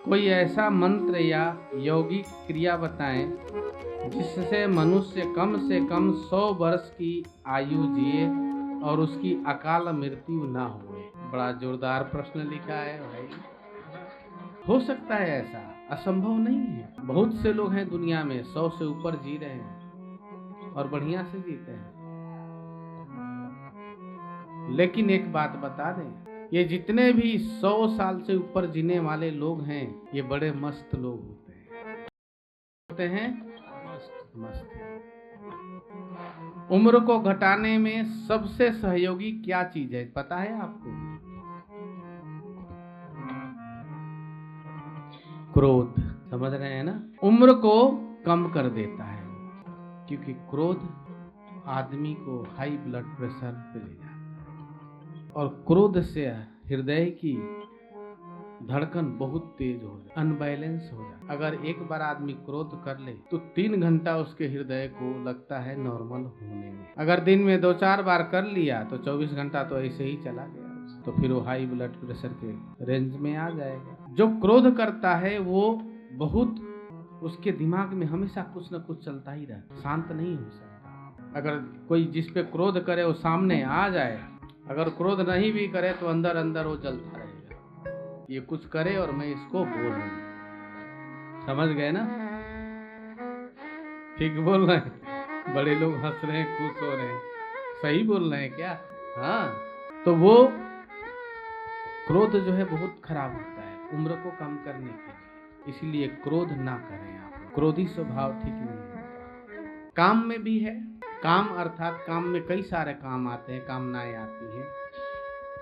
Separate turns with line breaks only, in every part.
कोई ऐसा मंत्र या यौगिक क्रिया बताएं जिससे मनुष्य कम से कम 100 वर्ष की आयु जिए और उसकी अकाल मृत्यु ना हो। बड़ा जोरदार प्रश्न लिखा है भाई। हो सकता है ऐसा, असंभव नहीं है। बहुत से लोग हैं दुनिया में 100 से ऊपर जी रहे हैं और बढ़िया से जीते हैं। लेकिन एक बात बता दें, ये जितने भी 100 साल से ऊपर जीने वाले लोग हैं, ये बड़े मस्त लोग होते हैं मस्त। उम्र को घटाने में सबसे सहयोगी क्या चीज है पता है आपको? क्रोध। समझ रहे हैं ना? उम्र को कम कर देता है, क्योंकि क्रोध आदमी को हाई ब्लड प्रेशर पे ले जाता है और क्रोध से हृदय की धड़कन बहुत तेज हो जाए, अनबैलेंस हो जाए। अगर एक बार आदमी क्रोध कर ले तो 3 घंटा उसके हृदय को लगता है नॉर्मल होने में। अगर दिन में 2-4 बार कर लिया तो 24 घंटा तो ऐसे ही चला गया, तो फिर वो हाई ब्लड प्रेशर के रेंज में आ जाएगा। जो क्रोध करता है वो बहुत, उसके दिमाग में हमेशा कुछ न कुछ चलता ही रहता, शांत नहीं हो सकता। अगर कोई जिस पे क्रोध करे वो सामने आ जाए, अगर क्रोध नहीं भी करे तो अंदर अंदर वो जलता रहेगा, ये कुछ करे और मैं इसको बोल लूं। समझ गए ना? ठीक बोल रहे हैं? बड़े लोग हंस रहे हैं, खुश हो रहे हैं। सही बोल रहे हैं क्या? हाँ। तो वो क्रोध जो है बहुत खराब होता है उम्र को कम करने के लिए, इसीलिए क्रोध ना करें आप। क्रोधी स्वभाव ठीक नहीं है। काम में भी है, काम अर्थात काम में कई सारे काम आते हैं, कामनाएं आती हैं,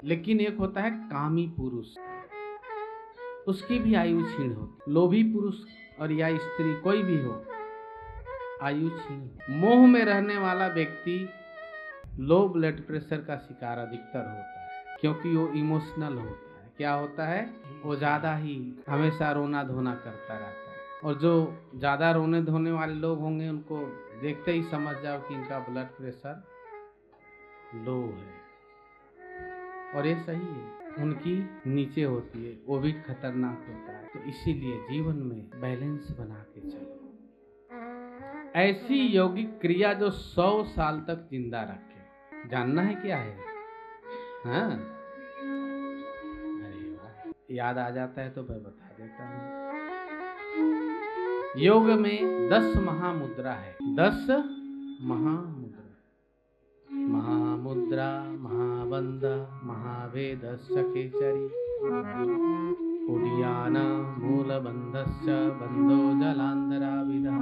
लेकिन एक होता है कामी पुरुष, उसकी भी आयु क्षीण होती। लोभी पुरुष और या स्त्री कोई भी हो, आयु क्षीण। मोह में रहने वाला व्यक्ति लो ब्लड प्रेशर का शिकार अधिकतर होता है, क्योंकि वो इमोशनल होता है। क्या होता है? वो ज्यादा ही हमेशा रोना धोना करता रहता है, और जो ज्यादा रोने धोने वाले लोग होंगे उनको देखते ही समझ जाओ कि इनका ब्लड प्रेशर लो है, और ये सही है, उनकी नीचे होती है, वो भी खतरनाक होता है। तो इसीलिए जीवन में बैलेंस बना के चलो। ऐसी यौगिक क्रिया जो 100 साल तक जिंदा रखे, जानना है क्या है? हाँ, अरे वाह, याद आ जाता है तो मैं बता देता हूँ। योग में 10 महामुद्रा है। 10 महामुद्रा, महामुद्रा, महाबंध, महाभेद सखेचरी, उडियान मूलबंधस्य बंधो जलांधराविदः,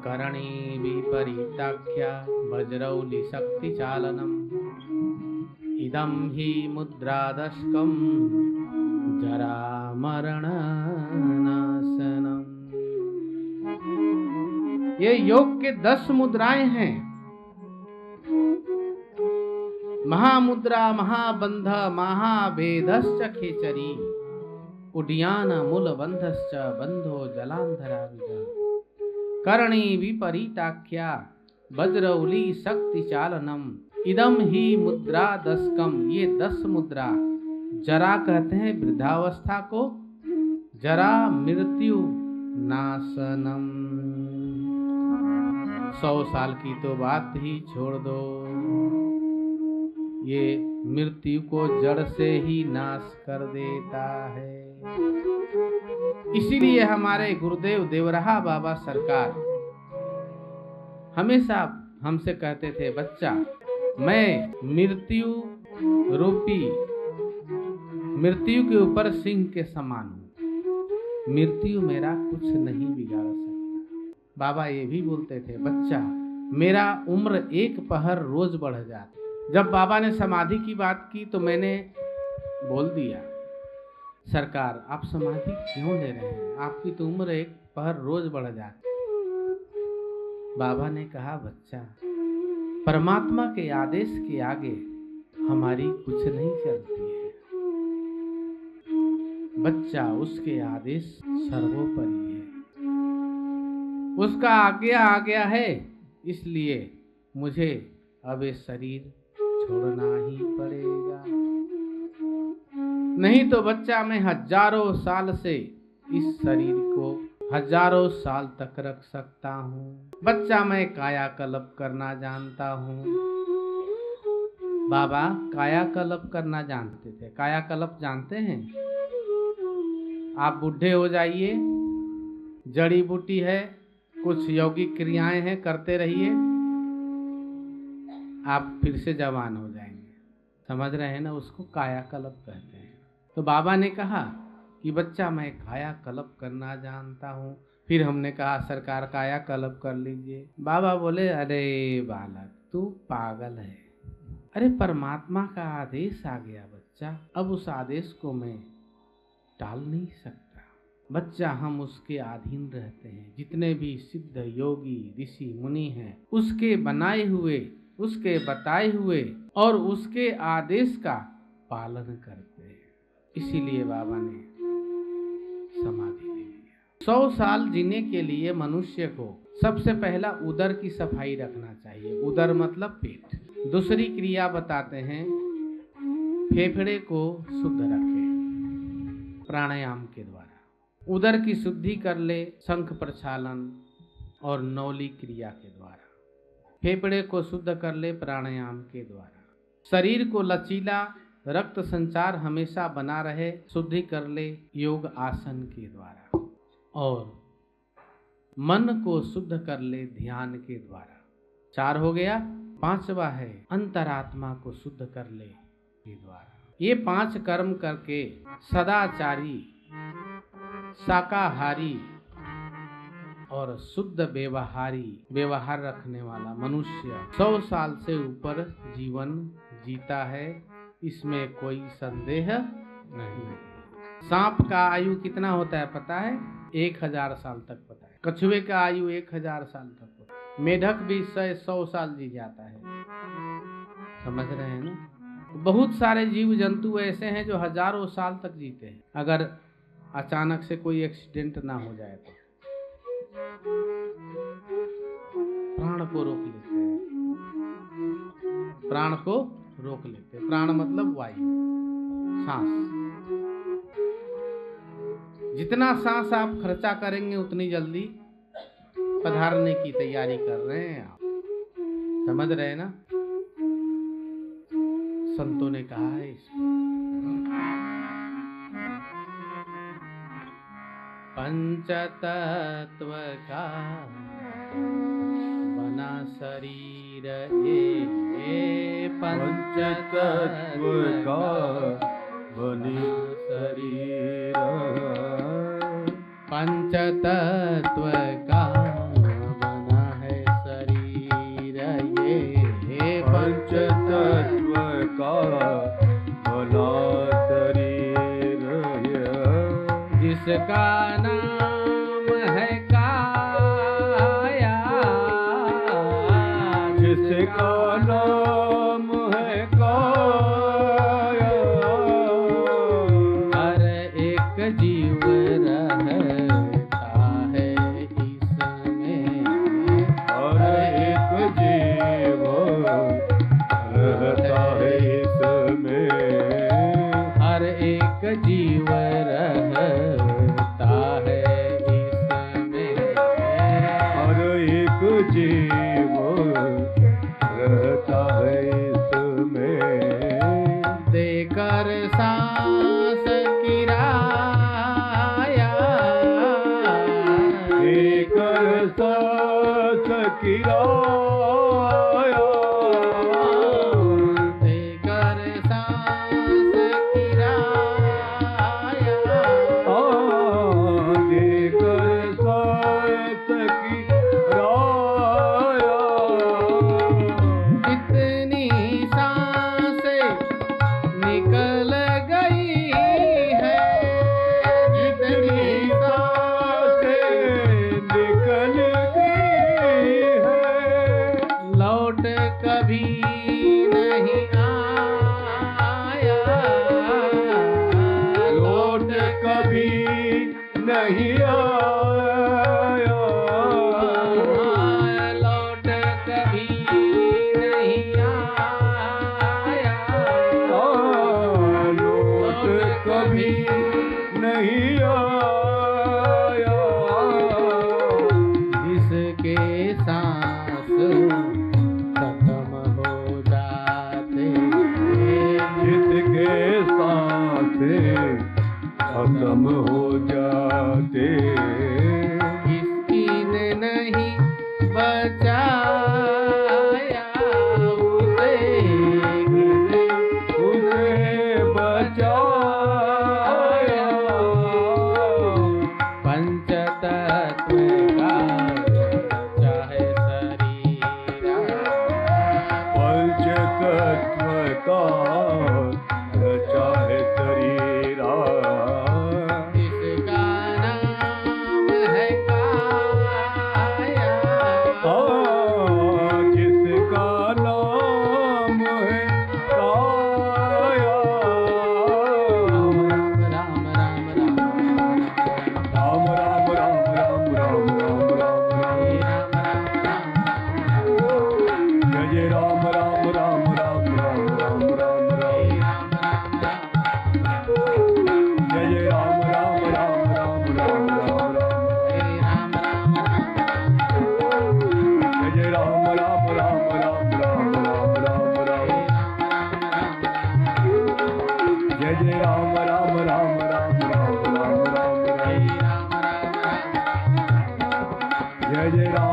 करणी विपरीताख्या वज्रौली शक्ति चालनम, इदं हि मुद्रादशकम जरा मरण नाशनम। ये योग के 10 मुद्राएं हैं। महामुद्रा, महाबंध, महाभेदश्च खेचरी, उड्यान मूलबंधश्च बंधो जलांधराविदः, करणी विपरीताख्या वज्रौली शक्ति चालनम, इदम ही मुद्रा दशकम। ये 10 मुद्रा, जरा कहते हैं वृद्धावस्था को, जरा मृत्यु नाशनम। 100 साल की तो बात ही छोड़ दो, ये मृत्यु को जड़ से ही नाश कर देता है। इसीलिए हमारे गुरुदेव देवराहा बाबा सरकार हमेशा हमसे कहते थे, बच्चा मैं मृत्यु रूपी, मृत्यु के ऊपर सिंह के समान हूँ, मृत्यु मेरा कुछ नहीं बिगाड़ सकता। बाबा ये भी बोलते थे, बच्चा मेरा उम्र 1 पहर रोज बढ़ जाती। जब बाबा ने समाधि की बात की तो मैंने बोल दिया, सरकार आप समाधि क्यों ले रहे हैं, आपकी तो उम्र 1 पहर रोज बढ़ जाती। बाबा ने कहा, बच्चा परमात्मा के आदेश के आगे हमारी कुछ नहीं चलती है, बच्चा उसके आदेश सर्वोपरि है, उसका आज्ञा आ गया है, इसलिए मुझे अब ये शरीर छोड़ना ही पड़ेगा। नहीं तो बच्चा मैं हजारों साल से इस शरीर को हजारों साल तक रख सकता हूँ। बच्चा मैं कायाकल्प करना जानता हूँ। बाबा कायाकल्प करना जानते थे। कायाकल्प जानते हैं? आप बूढ़े हो जाइए, जड़ी बूटी है, कुछ यौगिक क्रियाएं हैं, करते रहिए, आप फिर से जवान हो जाएंगे। समझ रहे हैं ना? उसको कायाकल्प कहते हैं। तो बाबा ने कहा कि बच्चा मैं कायाकल्प करना जानता हूँ। फिर हमने कहा सरकार कायाकल्प कर लीजिए। बाबा बोले अरे बालक तू पागल है। अरे परमात्मा का आदेश आ गया बच्चा, अब उस आदेश को मैं टाल नहीं सकता। बच्चा हम उसके अधीन रहते हैं। जितने भी सिद्ध योगी ऋषि मुनि हैं उसके बनाए हुए, उसके बताए हुए और उसके आदेश का पालन करते हैं। इसीलिए बाबा ने समाधि ले लिया। 100 साल जीने के लिए मनुष्य को सबसे पहला उदर की सफाई रखना चाहिए। उदर मतलब पेट। दूसरी क्रिया बताते हैं, फेफड़े को शुद्ध रखें प्राणायाम के द्वारा। उदर की शुद्धि कर ले शंख प्रक्षालन और नौली क्रिया के द्वारा। फेफड़े को शुद्ध कर ले प्राणायाम के द्वारा। शरीर को लचीला, रक्त संचार हमेशा बना रहे, शुद्धि कर ले योग आसन के द्वारा। और मन को शुद्ध कर ले ध्यान के द्वारा। 4 हो गया। 5वां है अंतरात्मा को शुद्ध कर ले के द्वारा। ये 5 कर्म करके सदाचारी, शाकाहारी और शुद्ध व्यवहार रखने वाला मनुष्य 100 साल से ऊपर जीवन जीता है, इसमें कोई संदेह नहीं। सांप का आयु कितना होता है पता है? 1000 साल तक पता है। कछुए का आयु 1000 साल तक होता है। मेढक भी 100 साल जी जाता है। समझ रहे हैं ना? बहुत सारे जीव जंतु ऐसे हैं जो हजारों साल तक जीते हैं, अगर अचानक से कोई एक्सीडेंट ना हो जाए तो। प्राण को रोक लेते हैं। प्राण को रोक लेते हैं। प्राण मतलब वायु, सांस। जितना सांस आप खर्चा करेंगे उतनी जल्दी पधारने की तैयारी कर रहे हैं आप। समझ रहे हैं ना? संतों ने कहा है इसको। पंचतत्व का बना शरीर ये पंचतत्व का बनी शरीर। पंचतत्व का बना है शरीर ये पंचतत्व का बना शरीर ये। जिसका नाम है काया, जिसका नाम है काया, हर एक जीव रहता है इसमें, हर एक जीव रहता है इसमें, हर एक जीव रहता है इसमें, हर एक जीव रहता है इसमें। देकर सांस किराया, देकर सांस किराया, देकर सांस किराया, देकर सांस किराया। जितनी सांसें निकल गई है, जितनी सांसें निकल गई है, लौट कभी नहीं आया, लौट कभी नहीं आया, लौट कभी नहीं आया, लौट
आया,
जिसके सांस खत्म हो जाते,
जिसके सांस खत्म हो जाते,
किसी ने नहीं बचाया उसे,
उसे बचाया,
पंचतत्व का चाहे शरीरा,
पंचतत्व का रचा है शरीरा,
जिसका नाम है काया,
जिसका नाम है काया।
राम राम राम
राम राम राम राम राम राम राम राम, जय जय राम राम राम राम राम राम राम राम, जय जय राम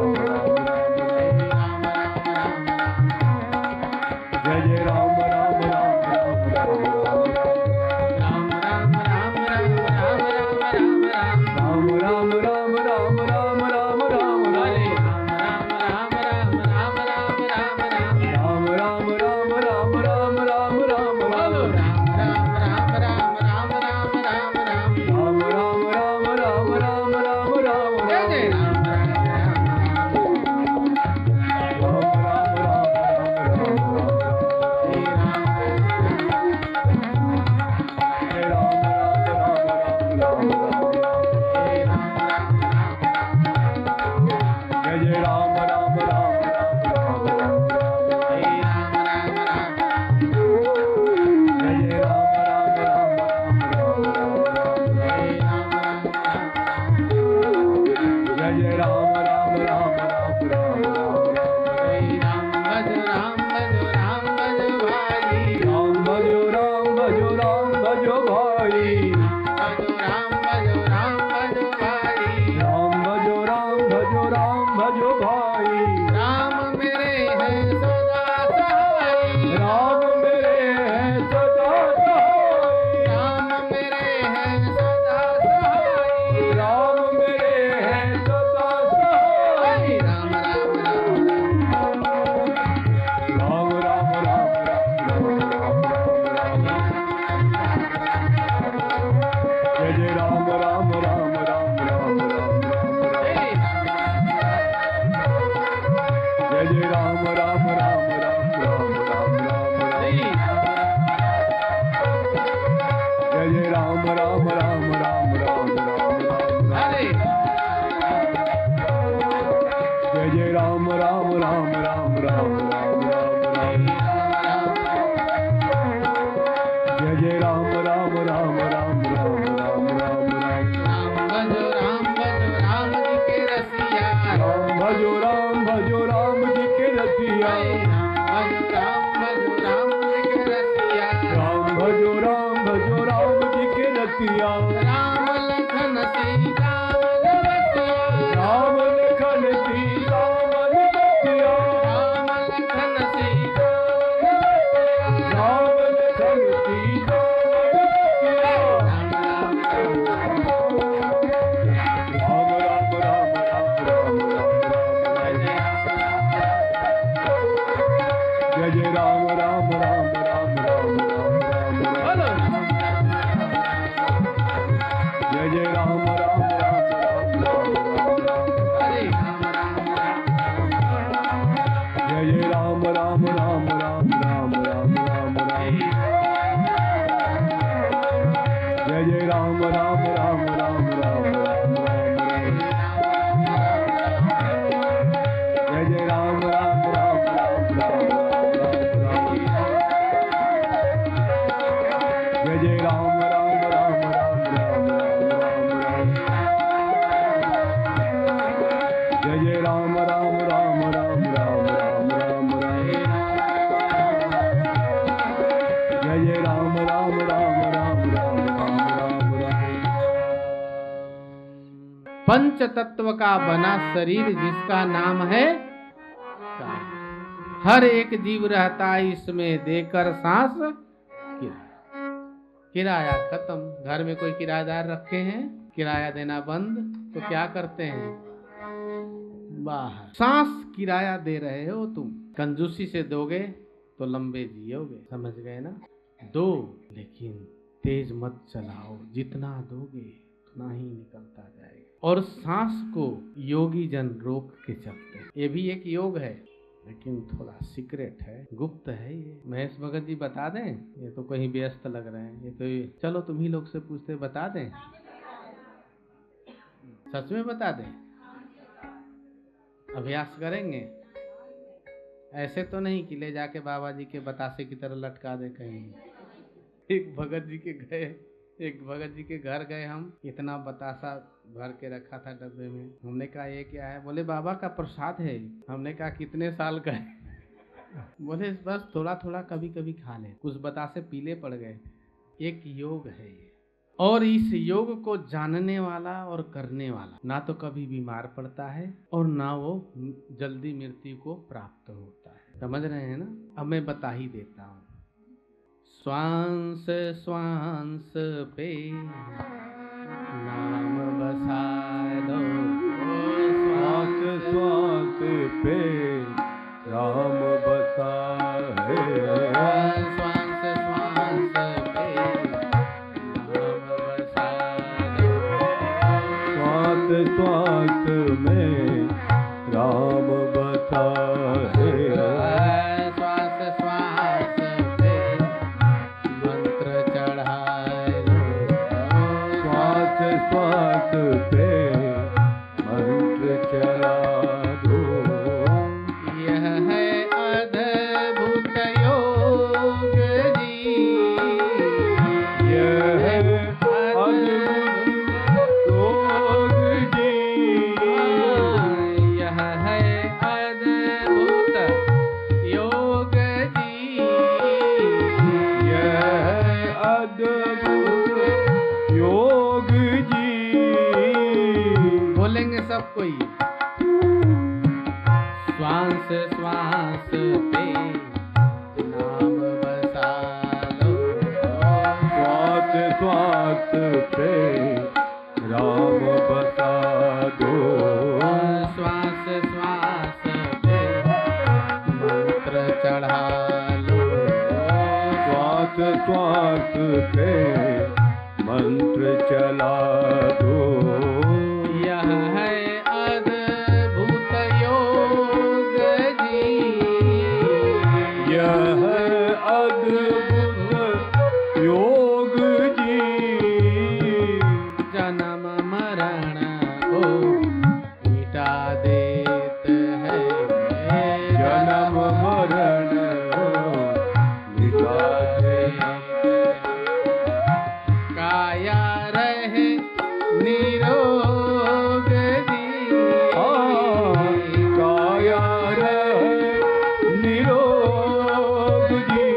राम राम राम राम राम राम, जय जय राम राम राम राम राम राम राम राम, जय जय राम राम राम राम राम राम राम राम, जय जय राम राम राम राम राम राम राम, जय जय राम राम राम राम राम राम राम, राम राम राम राम राम राम राम राम, राम राम राम राम राम राम राम राम, राम राम राम राम राम राम राम राम,
जय राम राम राम पंच तत्व का बना शरीर जिसका नाम है काया। हर एक जीव रहता है इसमें देकर सांस किराया। किराया खत्म। घर में कोई किराएदार रखे हैं, किराया देना बंद, तो क्या करते हैं? बाहर। सांस किराया दे रहे हो तुम, कंजूसी से दोगे तो लंबे जियोगे, समझ गए ना? दो, लेकिन तेज मत चलाओ, जितना दोगे उतना ही निकलता जाएगा। और सांस को योगी जन रोक के चलते हैं। ये भी एक योग है, लेकिन थोड़ा सीक्रेट है, गुप्त है। ये महेश भगत जी बता दें? ये तो कहीं व्यस्त लग रहे हैं। ये तो चलो तुम ही लोग से पूछते, बता दें? सच में बता दें? अभ्यास करेंगे? ऐसे तो नहीं कि ले जाके बाबा जी के बतासे की तरह लटका दे कहीं। एक भगत जी के घर गए हम, इतना बतासा भर के रखा था डब्बे में। हमने कहा ये क्या है? बोले बाबा का प्रसाद है। हमने कहा कितने साल का है? बोले बस थोड़ा थोड़ा कभी कभी खा ले। कुछ बतासे पीले पड़ गए। एक योग है ये, और इस योग को जानने वाला और करने वाला ना तो कभी बीमार पड़ता है और ना वो जल्दी मृत्यु को प्राप्त होता है। समझ रहे हैं ना? अब मैं बता ही देता हूँ। श्वास श्वास पे नाम बसा लो,
श्वास श्वास पे राम बसा है।
श्वास श्वास पे नाम बसा लो,
श्वास श्वास में राम बसा है।
श्वास श्वास पे मंत्र चढ़ाए लो,
श्वास श्वास पे मंत्र चला दो।
यह है अद्भुत योग जी,
यह है अद्भुत योग जी।
यह है अद्भुत योग जी,
यह है अद्भुत योग जी।
बोलेंगे सब कोई। श्वास श्वास पे नाम बसा लो,
श्वास श्वास पे राम बसा दो।
श्वास श्वास पे मंत्र चढ़ा लो,
श्वास श्वास पे मंत्र चला दो।
यह है अद्भुत योग जी,
यह है अद्भुत योग जी।
जन्म मरण को मिटा देते हैं,
जन्म मरण मिटा दे।
काया रहे निरोग जी,
काया रहे निरोग जी।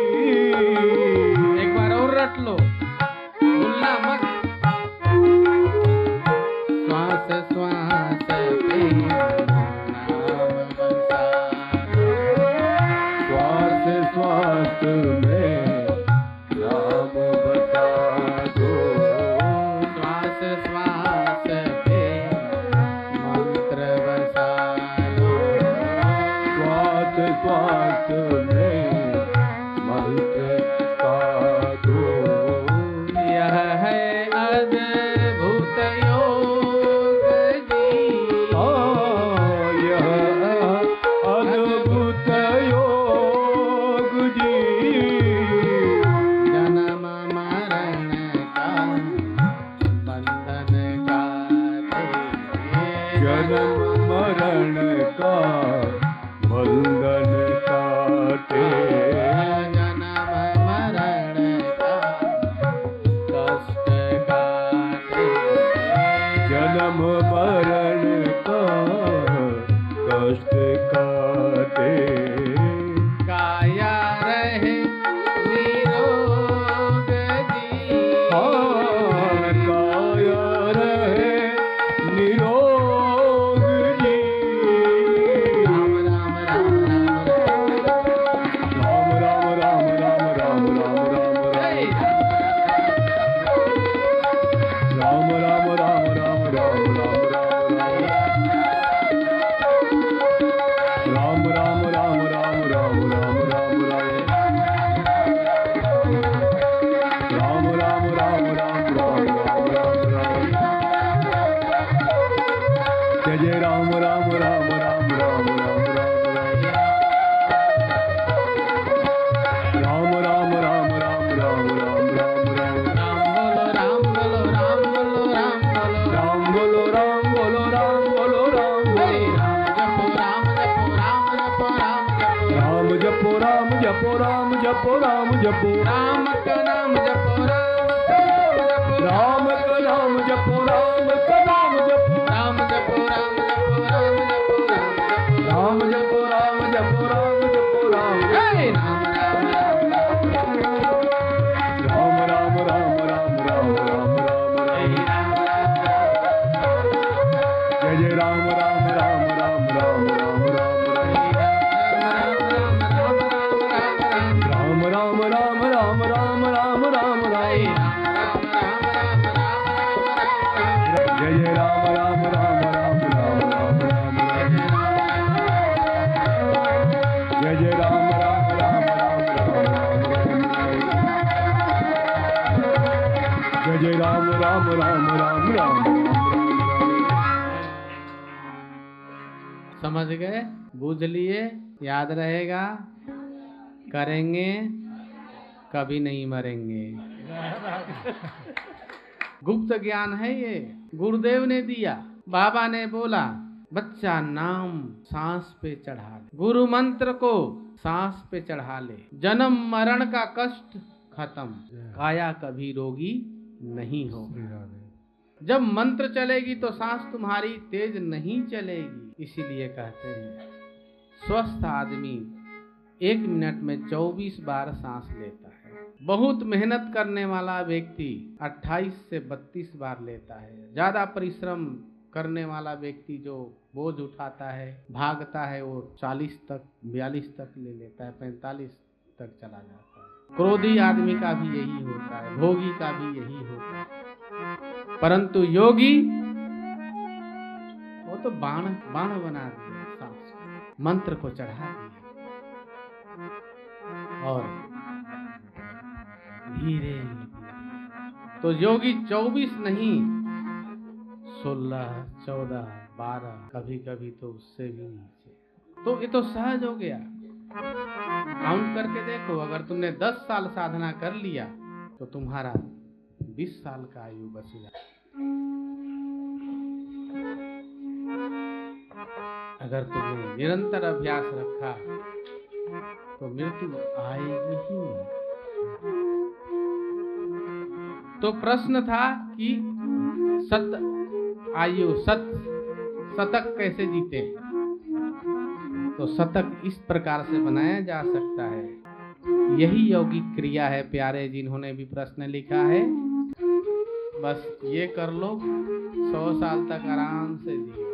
एक बार और रट लो, भूलना मत। श्वास श्वास पे नाम बसा लो,
श्वास श्वास में राम बसा दो।
श्वास श्वास पे मंत्र बसा लो,
श्वास श्वास में मंत्र का दो।
यह है अद्भुत योग जी,
यह अद्भुत योग जी।
जन्म मरण का बंधन काटे,
जन्म मरण का बंधन काटे।
जन्म मरण का कष्ट काटे,
जन्म मरण का कष्ट काटे।
काया रहे निरोग जी,
काया रहे निरोग जय जय राम राम राम राम राम राम राम राम राम राम राम राम राम राम राम बोलो राम बोलो राम बोलो राम राम जपो राम जपो राम जपो राम जपो
राम का नाम जपो
राम का नाम जपो राम का नाम जपो
राम जपो राम जपो
राम जपो राम जपो राम जपो राम
हे राम
राम राम राम राम राम राम जय जय राम राम राम राम राम राम राम राम राम राम राम राम राम जय जय राम राम राम राम राम राम राम जय जय राम राम राम राम राम जय जय राम राम राम राम राम
समझ गए, बूझ लिए, याद रहेगा, करेंगे, कभी नहीं मरेंगे। गुप्त ज्ञान है ये, गुरुदेव ने दिया। बाबा ने बोला बच्चा नाम सांस पे चढ़ा ले, गुरु मंत्र को सांस पे चढ़ा ले, जन्म मरण का कष्ट खत्म, काया कभी रोगी नहीं हो। जब मंत्र चलेगी तो सांस तुम्हारी तेज नहीं चलेगी। इसीलिए कहते हैं स्वस्थ आदमी 1 मिनट में 24 बार सांस लेता है। बहुत मेहनत करने वाला व्यक्ति 28 से 32 बार लेता है। ज्यादा परिश्रम करने वाला व्यक्ति जो बोझ उठाता है, भागता है, वो 40 तक 42 तक ले लेता है, 45 तक चला जाता है। क्रोधी आदमी का भी यही होता है, भोगी का भी यही होता है। परंतु योगी वो तो बाण बना दिया, सांस मंत्र को चढ़ा दिया और धीरे। तो योगी 24 नहीं 16, 14, 12, कभी कभी तो उससे भी नीचे। तो ये तो सहज हो गया। काउंट करके देखो, अगर तुमने 10 साल साधना कर लिया तो तुम्हारा 20 साल का आयु बचेगा। अगर तुमने निरंतर अभ्यास रखा तो मृत्यु आएगी ही नहीं। तो प्रश्न था कि शतक कैसे जीते। तो शतक इस प्रकार से बनाया जा सकता है। यही यौगिक क्रिया है प्यारे, जिन्होंने भी प्रश्न लिखा है। बस ये कर लो, 100 साल तक आराम से जियो।